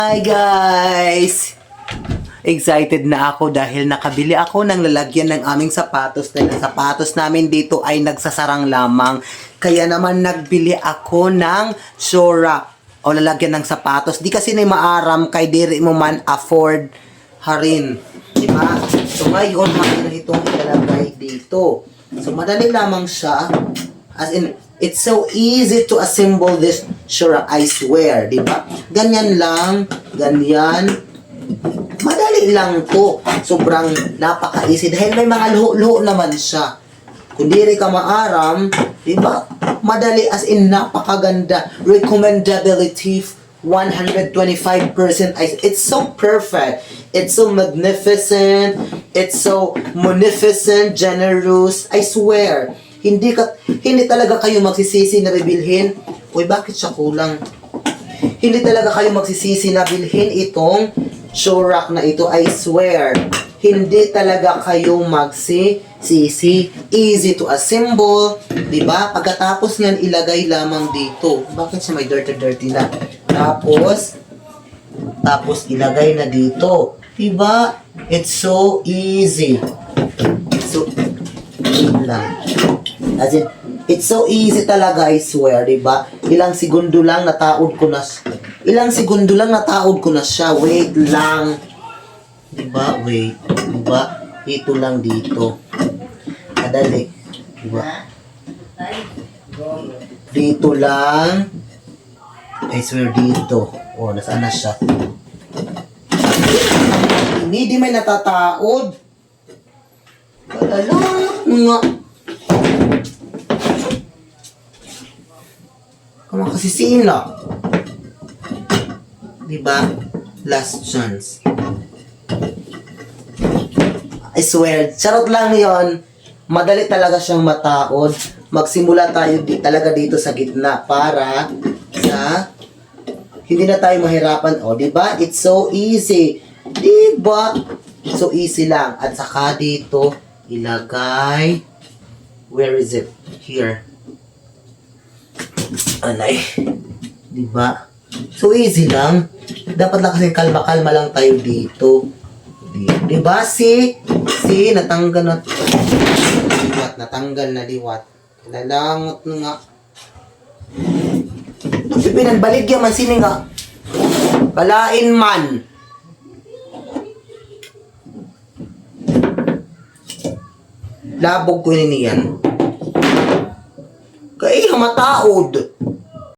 Hi guys! Excited na ako dahil nakabili ako ng lalagyan ng aming sapatos dahil ang sapatos namin dito ay nagsasarang lamang. Kaya naman nagbili ako ng Shora o lalagyan ng sapatos. Di kasi na maaram kay diri mo man afford harin. Diba? So ngayon, makina itong ilalagay dito. So madali lamang siya. As in, it's so easy to assemble this Shora, I swear, di ba? Ganyan lang, ganyan. Madali lang to. Sobrang napaka-easy dahil may mga luho-luho naman siya. Kung di rin ka maaram, di ba? Madali as in napakaganda. Recommendability 125%. It's so perfect. It's so magnificent. It's so munificent, generous. I swear. Hindi talaga kayo magsisisi na bibilhin. Uy, bakit siya kulang? Hindi talaga kayo magsisisi na bilhin itong Shorak na ito. I swear. Hindi talaga kayo magsisisi. Easy to assemble. Diba? Pagkatapos niyan, ilagay lamang dito. Bakit siya may dirty na? Tapos ilagay na dito. Diba? It's so easy. So, lang. As in, it's so easy talaga, I swear, diba? Ilang segundo lang nataod ko na siya. Wait lang. Diba? Wait. Diba? Ito lang dito. Madali. Diba? Dito lang. I swear dito. Oh, nasaan na siya? Hindi may natataod. Alalang nga. Kamakasisiin na. Diba? Last chance. I swear, charot lang yon. Madali talaga siyang mataod. Magsimula tayo talaga dito sa gitna para sa hindi na tayo mahirapan. O, diba? It's so easy. Diba? It's so easy lang. At saka dito, ilagay. Where is it? Here. Anay. Diba? So easy lang. Dapat lang kasi kalma-kalma lang tayo dito. Diba? See, natanggal na. Liwat, natanggal na liwat. Lalangot nga. Pinanbalik yaman, sini nga. Balain man. Labog ko niyan. Kaya mataod.